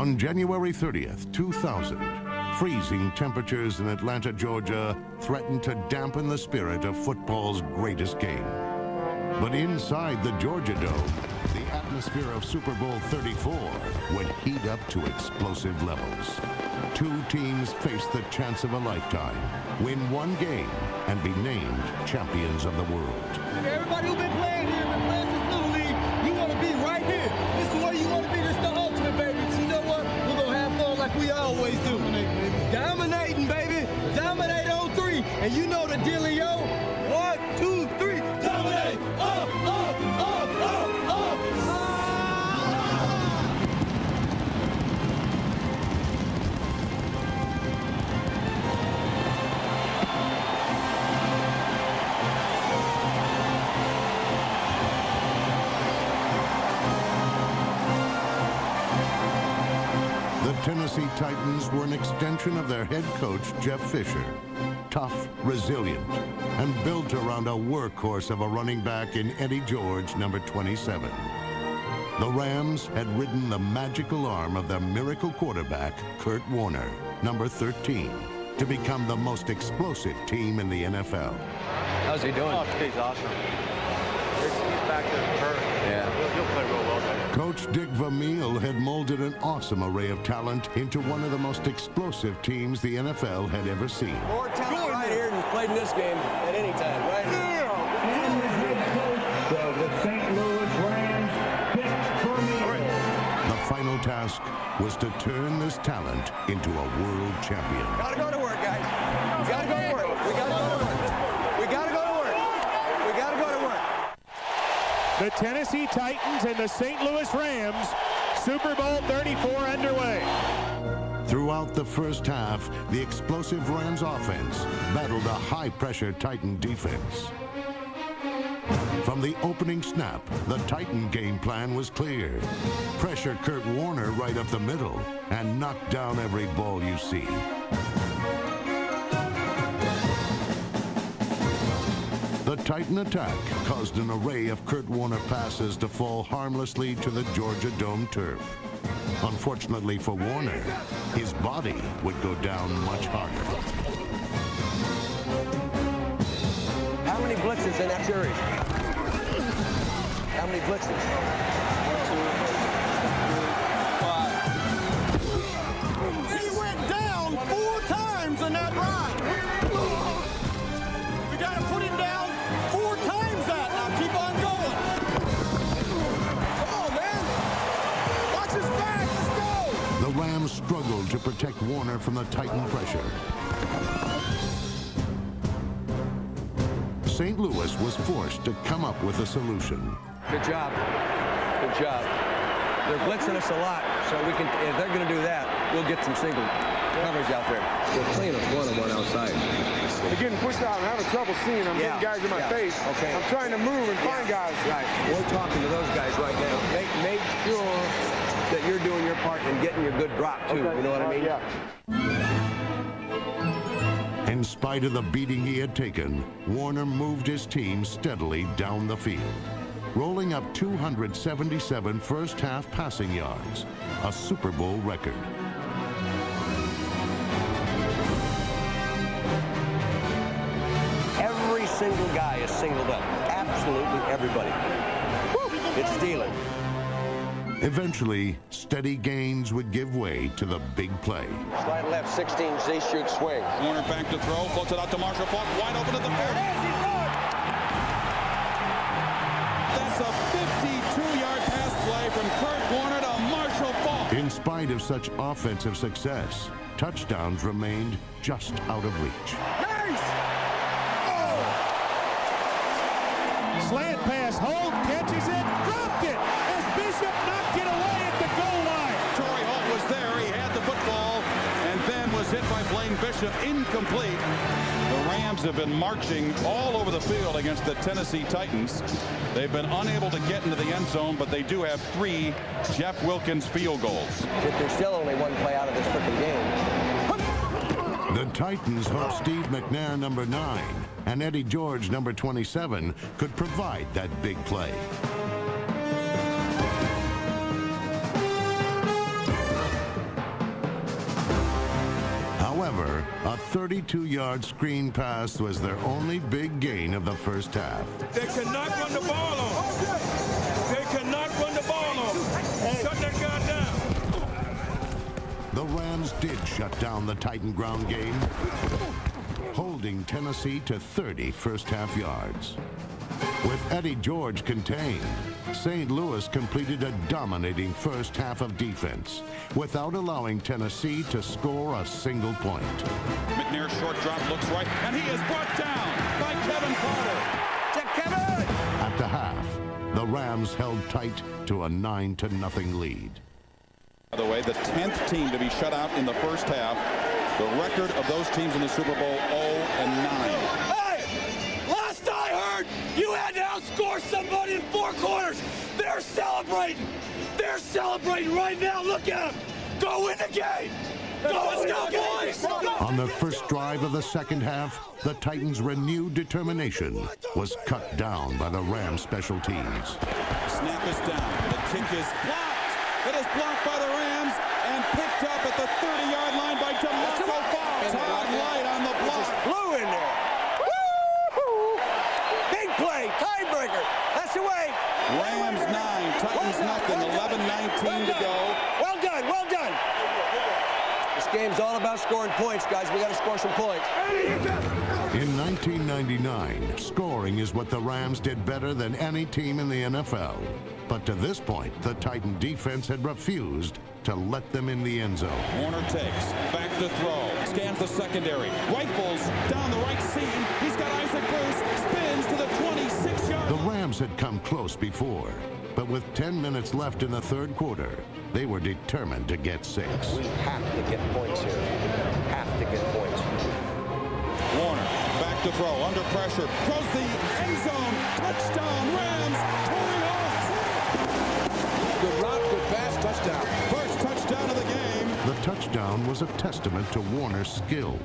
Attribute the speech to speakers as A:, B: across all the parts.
A: On January 30th, 2000, freezing temperatures in Atlanta, Georgia threatened to dampen the spirit of football's greatest game. But inside the Georgia Dome, the atmosphere of Super Bowl 34 would heat up to explosive levels. Two teams face the chance of a lifetime, win one game, and be named champions of the world.
B: Everybody who's been playing here, been playing since Little League, you want to be right here. This is where you want to be. This is the ultimate, baby. So you know what? We're going to have fun like we always do. Dominating, baby. Dominate on three. And you know the dealio. 1, 2, 3. Dominate. Up, up, up, up, up.
A: The Tennessee Titans were an extension of their head coach, Jeff Fisher. Tough, resilient, and built around a workhorse of a running back in Eddie George, number 27. The Rams had ridden the magical arm of their miracle quarterback, Kurt Warner, number 13, to become the most explosive team in the NFL.
C: How's he doing?
D: Oh, he's awesome. He's back there hurt. Yeah. He'll play real well there.
A: Coach Dick Vermeil had molded an awesome array of talent into one of the most explosive teams the NFL had ever seen.
C: More talent right here than played in this game at any time, right here.
E: And the head coach of the St. Louis Rams, Dick Vermeil.
A: The final task was to turn this talent into a world champion.
C: Gotta go to work, guys. We gotta go to work. We gotta go to work. We gotta go to work. We gotta go to work.
F: The Tennessee Titans and the St. Louis Rams, Super Bowl 34 underway.
A: Throughout the first half, the explosive Rams offense battled a high-pressure Titan defense. From the opening snap, the Titan game plan was clear. Pressure Kurt Warner right up the middle and knock down every ball you see. The Titan attack caused an array of Kurt Warner passes to fall harmlessly to the Georgia Dome turf. Unfortunately for Warner, his body would go down much harder.
C: How many blitzes in that series? How many blitzes?
B: 5. He went down 4 times in that ride. We got to put him down 4 times that. Now keep on going. Come on, man. Watch his back. Let's go.
A: The Rams struggled to protect Warner from the Titan pressure. St. Louis was forced to come up with a solution.
C: Good job. Good job. They're blitzing us a lot, so we can. If they're going to do that, we'll get some single coverage out there. We're playing a one-on-one outside.
G: They're getting pushed out. I'm having trouble seeing. I'm getting guys in my face.
C: Okay.
G: I'm trying to move and find guys.
C: Right. We're talking to those guys right now. Make sure that you're doing your part and getting your good drop, too.
G: Okay.
C: You know what I mean?
G: Yeah.
A: In spite of the beating he had taken, Warner moved his team steadily down the field, rolling up 277 first-half passing yards, a Super Bowl record.
C: Every single guy is singled up. Absolutely everybody. It's stealing.
A: Eventually, steady gains would give way to the big play.
C: Slide left, 16, Z-shoot swing.
H: Warner back to throw, floats it out to Marshall Faulk, wide open at the 40. That's a 52-yard pass play from Kurt Warner to Marshall Faulk.
A: In spite of such offensive success, touchdowns remained just out of reach.
B: Nice.
F: Slant pass, Holt catches it, dropped it as Bishop knocked it away at the goal line.
H: Torrey Holt was there, he had the football, and then was hit by Blaine Bishop, incomplete. The Rams have been marching all over the field against the Tennessee Titans. They've been unable to get into the end zone, but they do have 3 Jeff Wilkins field goals.
C: If there's still only one play out of this freaking game.
A: The Titans hoped Steve McNair, number 9, and Eddie George, number 27, could provide that big play. 32-yard screen pass was their only big gain of the first half.
B: They cannot run the ball on. They cannot run the ball on. Shut that guy down.
A: The Rams did shut down the Titan ground game, holding Tennessee to 30 first-half yards. With Eddie George contained, St. Louis completed a dominating first half of defense without allowing Tennessee to score a single point.
H: McNair's short drop looks right, and he is brought down by Kevin Carter.
C: Kevin!
A: At the half, the Rams held tight to a 9-0 lead.
H: By the way, the 10th team to be shut out in the first half. The record of those teams in the Super Bowl, 0-9.
B: Last I heard, you had to outscore somebody in 4 quarters. They're celebrating. They're celebrating right now. Look at them. Go win the game. Let's go, boys.
A: On the first drive of the second half, the Titans' renewed determination was cut down by the Rams special teams.
H: Snap is down. The kick is blocked. It is blocked by the Rams and picked up at the 30-yard line by DeMarco Fox. Todd Light on the block.
C: Blew in there. Big play, tiebreaker. That's the way.
H: Rams 9, Titans nothing. 11:19 to go.
C: Well done, well done. This game's all about scoring points, guys. We got to score some points.
A: In 1999, scoring is what the Rams did better than any team in the NFL. But to this point, the Titan defense had refused to let them in the end zone.
H: Warner takes, back to throw, scans the secondary, rifles down the right seam. He's got Isaac Bruce, spins to the 26-yard
A: line. The Rams had come close before, but with 10 minutes left in the third quarter, they were determined to get 6.
C: We have to get points here. Have to get points.
H: Warner, back to throw, under pressure, throws the end zone, touchdown, Rams, Torrey Holt.
C: Good route, good pass, touchdown.
H: First touchdown of the game.
A: The touchdown was a testament to Warner's skill.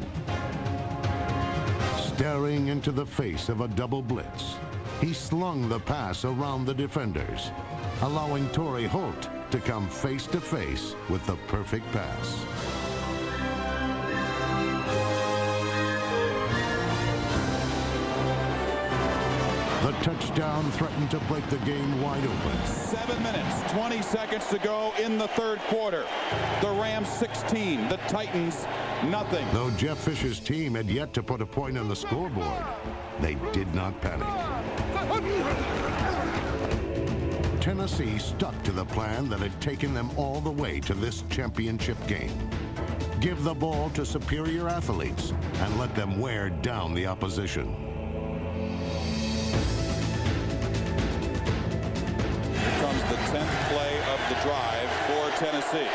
A: Staring into the face of a double blitz, he slung the pass around the defenders, allowing Torrey Holt to come face-to-face with the perfect pass. The touchdown threatened to break the game wide open.
H: 7 minutes, 20 seconds to go in the third quarter. The Rams 16, the Titans nothing.
A: Though Jeff Fisher's team had yet to put a point on the scoreboard, they did not panic. Tennessee stuck to the plan that had taken them all the way to this championship game. Give the ball to superior athletes and let them wear down the opposition.
H: Here comes the 10th play of the drive for Tennessee.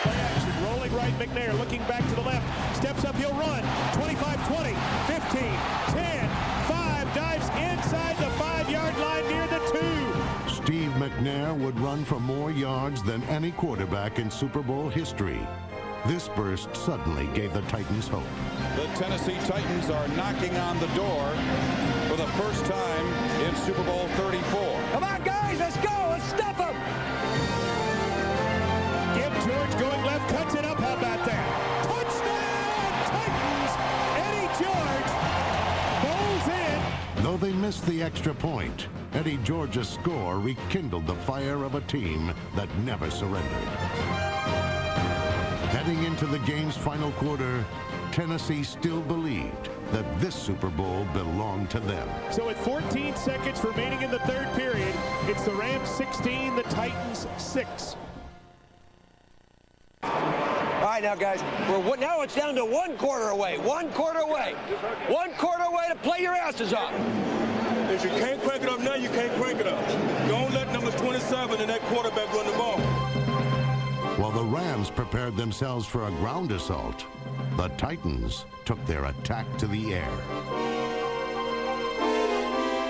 F: Play action, rolling right, McNair looking back to the left, steps up, he'll run, 25, 20, 15, 10, 5, dives inside the 5-yard line near the 2.
A: Steve McNair would run for more yards than any quarterback in Super Bowl history. This burst suddenly gave the Titans hope.
H: The Tennessee Titans are knocking on the door for the first time in Super Bowl 34.
C: Come on, guys, let's go. Let's stuff them.
F: Give George going left, cuts it up. How about that? Touchdown, Titans! Eddie George bowls in.
A: Though they missed the extra point, Eddie George's score rekindled the fire of a team that never surrendered. Heading into the game's final quarter, Tennessee still believed that this Super Bowl belonged to them.
F: So with 14 seconds remaining in the third period, it's the Rams 16, the Titans 6.
C: All right, now, guys, now it's down to 1 quarter away. 1 quarter away. 1 quarter away to play your asses off.
B: If you can't crank it up now, you can't crank it up. Don't let number 27 and that quarterback run the ball.
A: While the Rams prepared themselves for a ground assault, the Titans took their attack to the air.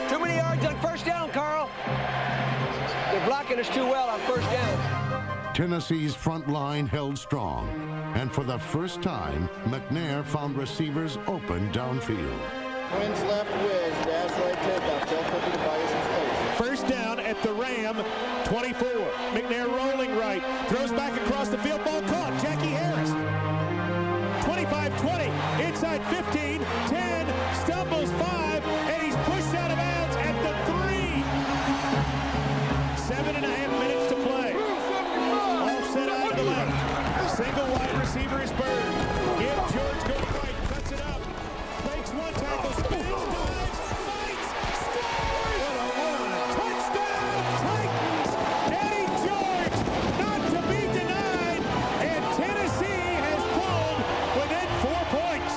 C: Too many yards on first down, Carl. They're blocking us too well on first down.
A: Tennessee's front line held strong, and for the first time, McNair found receivers open downfield.
G: Twins left whiz, dash right takeoff. Tell Cookie to buy you some space.
F: First down at the Ram 24. McNair rolling right, throws back across the field, ball caught. Jackie Harris. 25-20. It's inside 15, 10, stumbles 5, and he's pushed out of bounds at the 3. 7.5 minutes to play. Offset out to the left. Single wide receiver is Bird. Give George goes right, cuts it up. Breaks one tackle, spins, dives, fights, scores! What a run! Touchdown, Titans! Eddie George, not to be denied, and Tennessee has pulled within 4 points.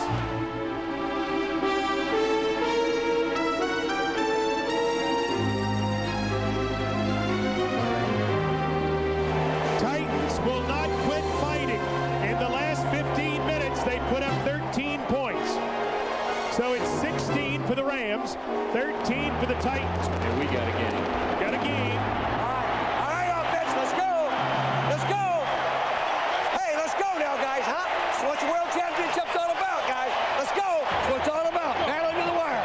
F: Titans will not quit fighting. In the last 15 minutes, they put up 13 points. So it's 16 for the Rams, 13 for the Titans. And we got a game. Got a game.
C: All right, offense, let's go. Let's go. Hey, let's go now, guys, huh? That's what the World Championship's all about, guys. Let's go. That's what it's all about. Battling to the wire.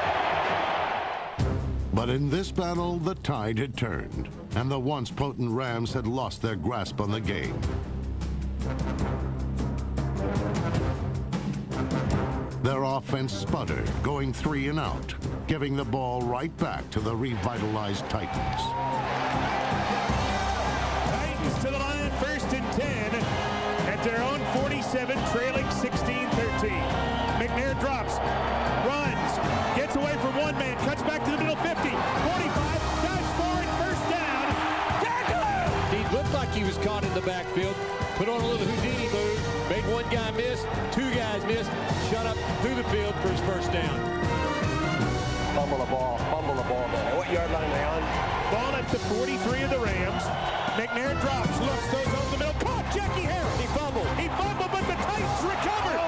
A: But in this battle, the tide had turned, and the once potent Rams had lost their grasp on the game. Their offense sputtered, going 3 and out, giving the ball right back to the revitalized Titans.
F: Titans to the line, 1st and 10 at their own 47, trailing 16-13. McNair drops, runs, gets away from one man, cuts back to the middle, 50, 45, dives forward, 1st down. Tackle!
I: He looked like he was caught in the backfield, put on a little Houdini move, made one guy miss, 2 guys miss, shut up through the field for his 1st down.
C: Fumble the ball, man. What yard line are they on?
F: Ball at the 43 of the Rams. McNair drops, looks, goes over the middle, caught Jackie Harris. He fumbled, but the Titans recovered.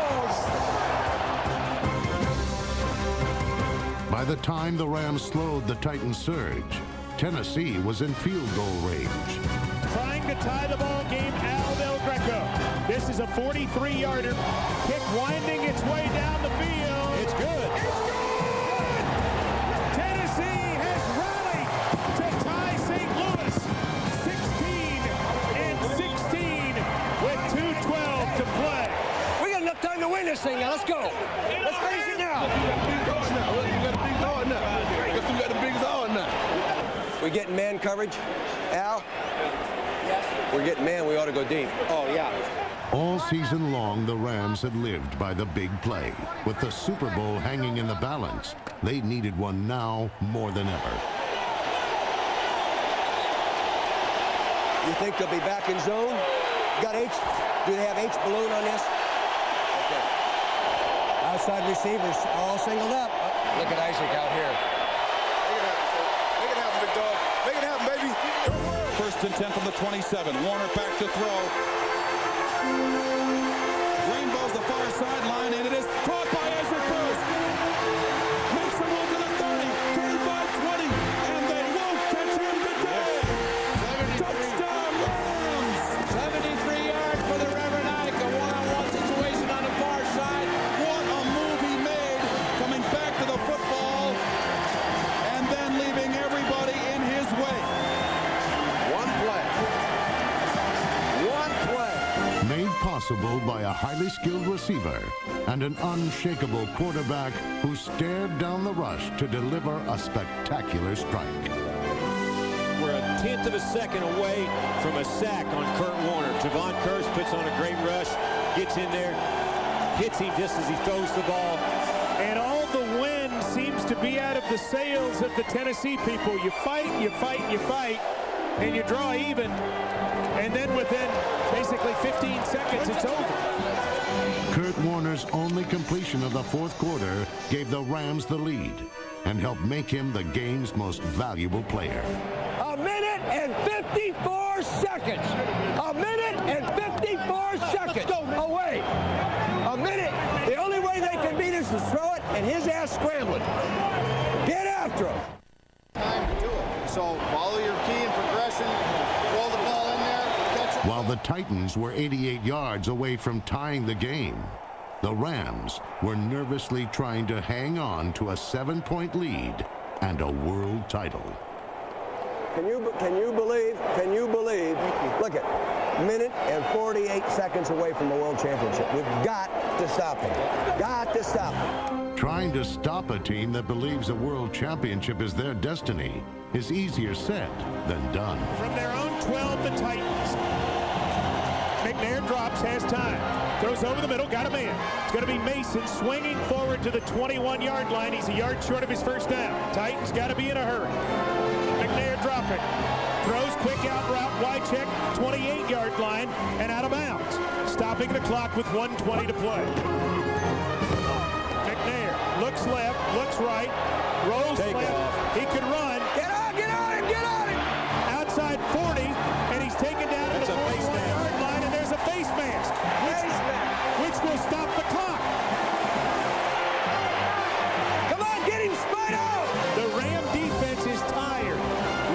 A: By the time the Rams slowed the Titans' surge, Tennessee was in field goal range.
F: Trying to tie the ball game, Al Del Greco. This is a 43-yarder. Kick winding its way down the field. It's good. It's good! Tennessee has rallied to tie St. Louis 16-16 with 2:12 to play.
C: We got enough time to win this thing now. Let's go. Let's finish it now. We getting man coverage, Al? Yes. We're getting man. We ought to go deep. Oh, yeah.
A: All season long, the Rams had lived by the big play. With the Super Bowl hanging in the balance, they needed one now more than ever.
C: You think they'll be back in zone? Got H? Do they have H balloon on this? Okay. Outside receivers all singled up. Look at Isaac out here.
G: Make it happen, big dog. Make it happen, baby.
H: 1st and 10 from the 27. Warner back to throw. Rainbow's the far sideline, and it is caught by Ezra Cruz. Makes the move to the 30, 35, 20, and they won't catch him today. Touchdown Rams!
I: 73 yards for the Reverend Ike. A one-on-one situation on the far side.
H: What a move he made, coming back to the football, and then leaving everybody in his way.
C: One play.
A: Made possible by a highly skilled receiver and an unshakable quarterback who stared down the rush to deliver a spectacular strike.
I: We're a 1/10 of a second away from a sack on Kurt Warner. Javon Curse puts on a great rush, gets in there, hits him just as he throws the ball.
F: And all the wind seems to be out of the sails of the Tennessee people. You fight, and you draw even. And then within basically 15 seconds, it's over.
A: Kurt Warner's only completion of the 4th quarter gave the Rams the lead and helped make him the game's most valuable player.
C: A minute and 54 seconds. A minute and 54 seconds away. A minute. The only way they can beat us is throw it and his ass scrambling. Get after him.
G: Time to do it. So follow your key and progression. Throw the ball in there. Catch it.
A: While the Titans were 88 yards away from tying the game, the Rams were nervously trying to hang on to a 7-point lead and a world title.
C: Can you believe? Look at minute and 48 seconds away from the world championship. We've got to stop him. Got to stop him.
A: Trying to stop a team that believes a world championship is their destiny is easier said than done.
F: From their own 12, the Titans. McNair drops, has time. Throws over the middle, got a man. It's going to be Mason swinging forward to the 21-yard line. He's a yard short of his first down. Titans got to be in a hurry. McNair dropping. Throws quick out route, wide check, 28-yard line, and out of bounds. Stopping the clock with 1:20 to play. McNair looks left, looks right, rolls left. He could run.
C: Get on him!
F: Outside 40, and he's taken down at the 41-yard line, and there's a face mask, which will stop the clock.
C: Come on, get him, Spider!
F: The Ram defense is tired.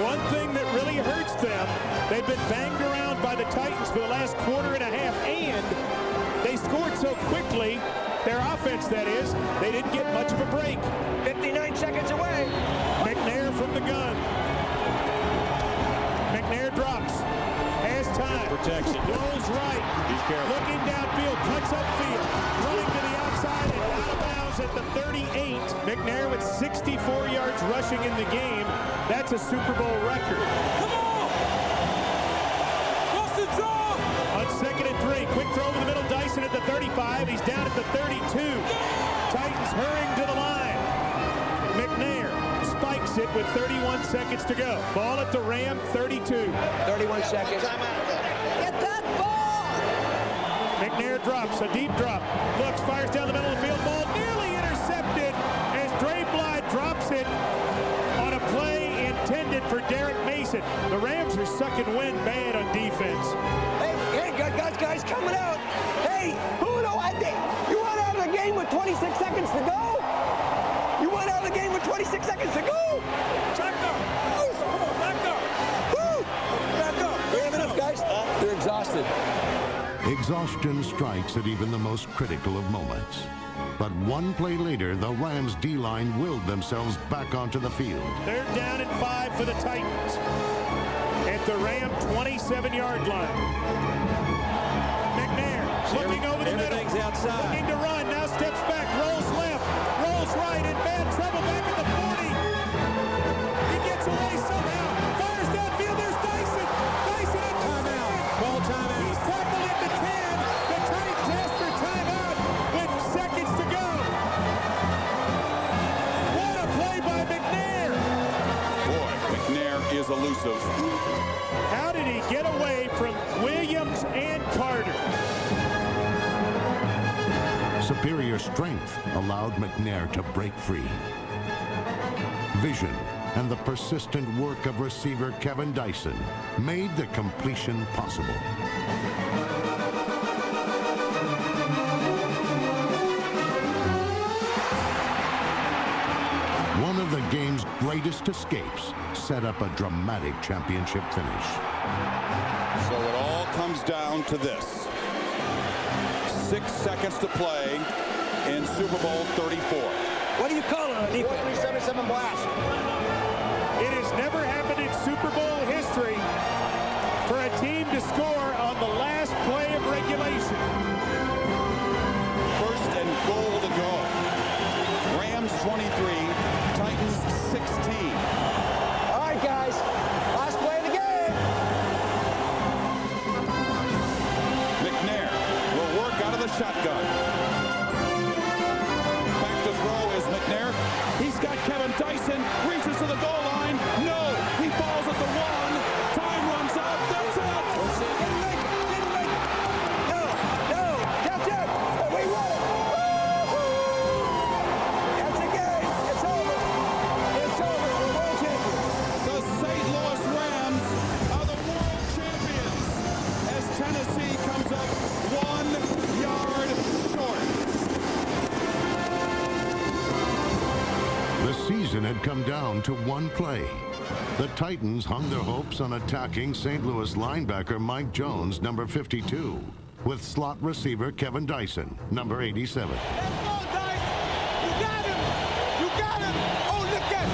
F: One thing that really hurts them, they've been banged around by the Titans for the last quarter and a half, and they scored so quickly, their offense that is, they didn't get much of a break.
C: 59 seconds away.
F: McNair from the gun. McNair drops. Has time. Protection. Goes right. He's careful. Looking downfield. Cuts upfield. Running to the outside and out of bounds at the 38. McNair with 64 yards rushing in the game. That's a Super Bowl record.
B: Come on! What's the draw?
F: On 2nd and 3. Quick throw over the middle. Dyson at the 35. He's down at the 32. Titans hurrying to the line. McNair spikes it with 31 seconds to go. Ball at the Ram, 32.
C: 31 seconds. Get that ball!
F: McNair drops, a deep drop. Looks, fires down the middle of the field. Ball nearly intercepted as Dre Bly drops it on a play intended for Derek Mason. The Rams are sucking wind bad on defense.
C: Hey, guys coming out. Hey, I think you want out of the game with 26 seconds to go? You want out of the game with 26 seconds to go?
B: Back up! Come on, back up!
C: Woo!
B: Back up!
C: We have enough, guys? They're exhausted.
A: Exhaustion strikes at even the most critical of moments. But one play later, the Rams' D-line willed themselves back onto the field.
F: They're down at 5 for the Titans. At the Ram 27-yard line. McNair looking over the middle.
I: Outside.
F: Looking to run. Now steps back. Rolls left. Rolls right. In bad trouble back at the 40. He gets away somehow. Fires downfield. There's Dyson. Dyson at the 10.
I: Ball timeout.
F: He's tackled at the 10. The Titans ask for timeout with seconds to go. What a play by McNair.
H: Boy, McNair is elusive.
F: How did he get away from Williams and Carter?
A: Superior strength allowed McNair to break free. Vision and the persistent work of receiver Kevin Dyson made the completion possible. One of the game's greatest escapes set up a dramatic championship finish.
H: So it all comes down to this. 6 seconds to play in Super Bowl 34.
C: What do you call it on defense?
G: 4-3-7-7 blast.
F: It has never happened in Super Bowl history for a team to score on the last play of regulation.
H: First and goal to go. Rams 23, Titans 16.
C: All right, guys. Last play of the game.
H: McNair will work out of the shotgun. Back to throw is McNair. He's got Kevin Dyson. Reaches to the goal line. No. He falls at the 1. Time runs out. That's it.
C: Didn't make it. No. That's it. We won it. Woo-hoo! That's the game. It's over. It's over. We're world champions.
H: The St. Louis Rams are the world champions as Tennessee comes up 1 yard short.
A: The season had come down to one play. The Titans hung their hopes on attacking St. Louis linebacker Mike Jones, number 52, with slot receiver Kevin Dyson, number 87.
B: Let's go, Dyson! You got him! Oh, look at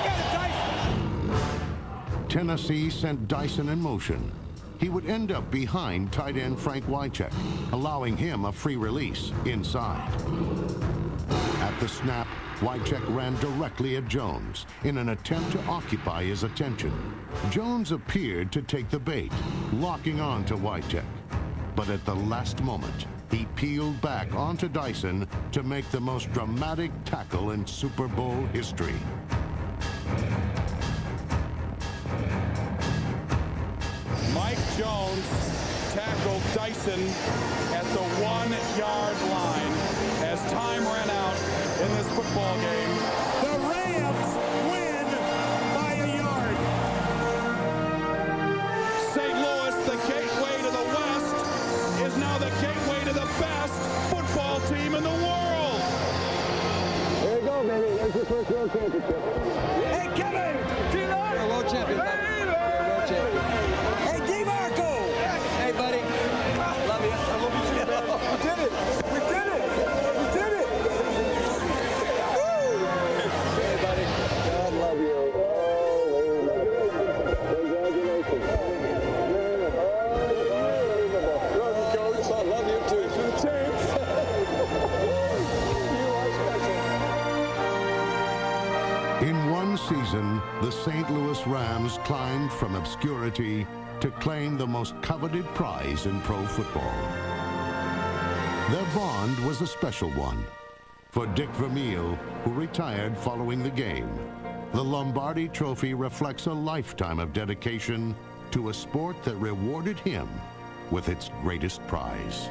B: it, Dyson!
A: Tennessee sent Dyson in motion. He would end up behind tight end Frank Wycheck, allowing him a free release inside. At the snap, Wycheck ran directly at Jones in an attempt to occupy his attention. Jones appeared to take the bait, locking on to Wycheck. But at the last moment, he peeled back onto Dyson to make the most dramatic tackle in Super Bowl history.
H: Mike Jones tackled Dyson at the 1-yard line as time ran out in this football game.
F: The Rams win by a yard.
H: St. Louis, the gateway to the West, is now the gateway to the best football team in the world.
C: There you go, baby. There's your first world championship. Hey, Kevin!
B: You're a world champion, buddy. You're a world champion.
C: Hey, DeMarco!
B: Hey, buddy. Love you. I love you too, man. We did it. We did it. We did it. Woo! Hey, buddy. God love you. Congratulations. Love you, Coach. I love you too. To the champs. You are special.
A: In one season, the St. Louis Rams climbed from obscurity to claim the most coveted prize in pro football. Their bond was a special one. For Dick Vermeil, who retired following the game, the Lombardi Trophy reflects a lifetime of dedication to a sport that rewarded him with its greatest prize.